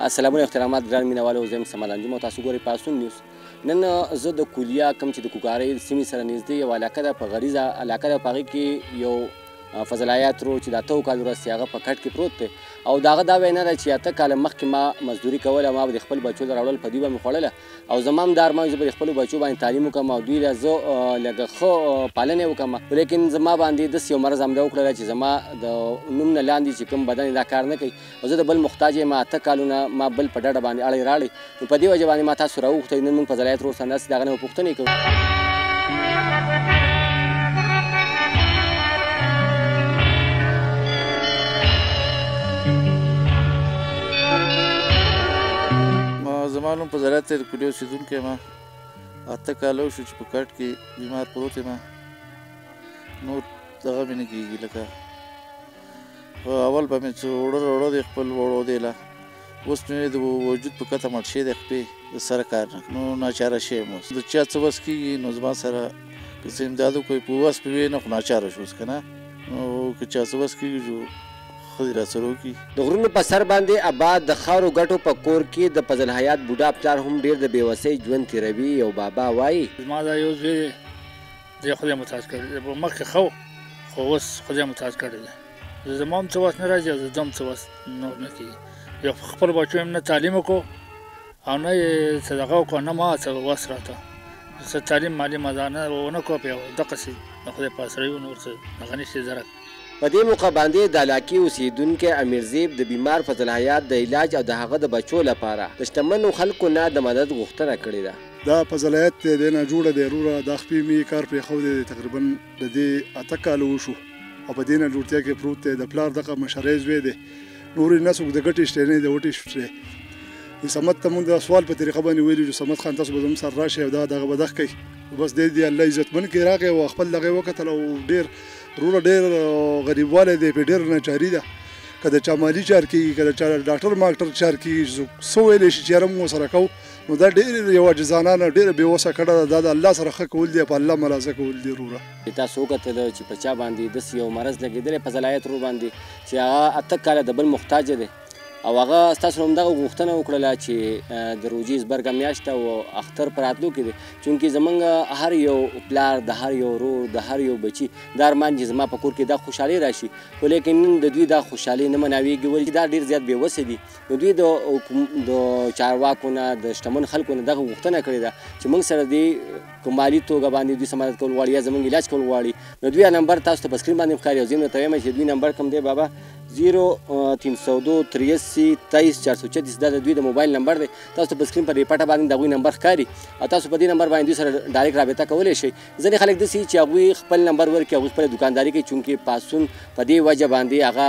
السلام علیکم احترامات ګران مینوالو، زه یم سمال انجم او تاسو ګورئ پاڅون نیوز. نن زه د کولیا کوم چې د کوکارۍ سیمې سره نږدې یوه علاقه ده، په غریزه علاقه ده، په هغې کې یو فضل حیات رو چې د 8 کالو ورسې هغه په کټ کې پروت دی او د هغه دا وینا ده چې 8 کاله مخکې ما مزدوري کوله، ما به د خپل بچو راوړل، په دوی به مې خوړله او زما هم دا ارمان چې به د خپلو بچو باندې تعلیم وکړم او دوی له زه لږه ښه پالنه وکړم. لیکن زما باندې داسې یو مرض حمله وکړله چې زما د نوم نه لاندې چې کوم بدن دا کار نه کوي او زه د بل محتاج یم. 8 کالونه ما بل په ډډه باندې اړی راړی، نو په دې وجه باندې ما تاسو راوغوښتئ. نن موږ فضل حیات رو سره داسې د هغه نه به پوښتنې کوو. زما نوم فضل حیات دی، د کولیا اوسېدونکی یم. 8 کاله وشو چې په کټ کې بیمار پروت یم، نور دغه مې نه کېږي. لکه اول به مې څه اوړه دی خپل وړو دی له، اوس مې د وجود په کته مړ شوی دی خپې، د سره کار نه، نو ناچاره شوی یم. اوس د چا څه وس کېږي نو زما سره که څه امداد وکړئ، په وس پې وی نه خو ناچاره شو اوس که نه، نو که چا څه وس کېږي ښځې راسره وکړي. د غرونو په سر باندې آباد د خاورو ګټو په کور کې د فضل حیات بوډا پلار هم ډېر د بېوسۍ ژوند تېروي. یو بابا وایي زما دا یو زوی دی، دی خدای محتاج کړی دی، مخکې ښه و خو اوس خدای محتاج کړی دی. زما هم څه وس نه راځي او زه هم څه وس نور نه کېږي. یو خپل بچو یم نه تعلیم وکړو او نه یې صدقه وکړو، نه ما څه وس راته څه تعلیم مالي مزانه ونه کړو، په یو دقسې د خدای په اسره یو نور څه هغه نشي زرک. په دې موقع باندې د علاقې اوسېدونکی امیرزیب د بیمار فضل حیات د علاج او د هغه د بچو لپاره د شتمنو خلکو نه د مدد غوښتنه کړې ده. دا فضل حیات دی، دی نه جوړه دی وروره، دا خپې مې کار پرېښودی دی، تقریبا د دې 8 کاله وشو او په دې نه جوړتیا کې پروت دی. د پلار دغه مشری زوی دی، نور یې نه څوک د ګټې شتی نه دی، د وټې شتی. صمد ته مونږ د سوال په طریقه باندې ویلي چې صمد خان تاسو به زموږ سره راشئ او دغه به دغ کوي، بس دی الله عزتمن کې راغی او خپل دغه یې وکتل او ډېر وروره ډېر غریبوالی دی، پې ډېر ناچاري ده. که د چا مالي چار کېږي، که د چا ډاکټر ماکټر چار کېږي، څه ویلی شي چې یاره موږ ورسره کوو، نو دا ډېر یو عاجزانه نه ډېره بېوسه کړه ده. دا د الله سره ښه کول دی، په الله مرازه کول دی. وروره تاسو وکتل چې په چا باندې داسې یو مرض لګېدلی فضل حیات رو باندې چې هغه 8 کاله د بل محتاج دی او هغه ستاسو نه همدغه غوښتنه وکړله چې د روژې زبرګه میاشت او اختر په راتلو کې دی، چونکې زموږ هر یو پلار، د هر یو ورور، د هر یو بچي دا ارمان چې زما په کور کې دا خوشحالي راشي، خو لیکن نن د دوی دا خوشحالي نه مناویږي، ولې چې دا ډېر زیات بېوسه دي. نو دوی د چارواکو نه، د شتمن خلکو نه دغه غوښتنه کړې ده چې موږ سره دې که مالي توګه باندې دوی سره مدد کول غواړي یا زموږ علاج کول غواړي، نو دوی نمبر تاسو ته په سکرین باندې ښکاري او زه هم درته وایم چې دوی نمبر کوم دی بابا 0302 83 23 436 دا د دوی د موبایل نمبر دی. تاسو ته په سکرین پر ریپاټه باندې د هغوی نمبر ښکاري او تاسو په دې نمبر باندې دوی سره ډایرکټ رابطه کولی شئ. ځینې خلک داسې چې هغوی خپل نمبر ورکړي، هغوی خپله دوکانداري کوي، چونکې پاڅون په دې وجه باندې هغه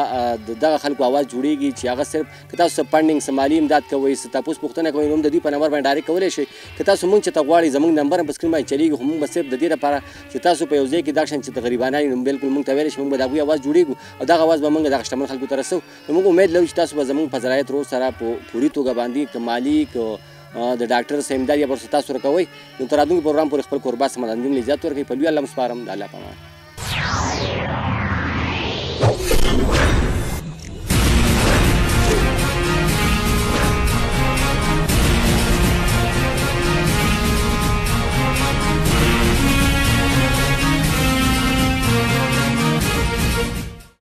د دغه خلکو اواز جوړېږي چې هغه صرف که تاسو څه فنډینګ، څه مالي امداد کوئ، څه تپوس پوښتنه کوئ، نو هم د دوی په نمبر باندې ډایرکټ کولی شئ. که تاسو موږ چې ته غواړئ زموږ نمبر هم په سکرین باندې چلېږي، خو موږ به صرف د دې لپاره چې تاسو په یو ځای کې دا شان چې د غریبانه یو، نو بلکل موږ ته ویلی چې موږ به د هغوی اواز جوړېږو او دغه اواز به موږ دغه شتمن خلکو ته رسوو. نو موږ امید لرو چې تاسو به زموږ فضل حیات رو سره په پوري توګه باندې که مالي، که د ډاکټر څه امداد یا به تاسو راکوئ، نو تر راتلونکي پروګرام پورې خپل کوربه سمال انجم له عزت ورکوي. په لوی الله مسپارم، د الله په امان.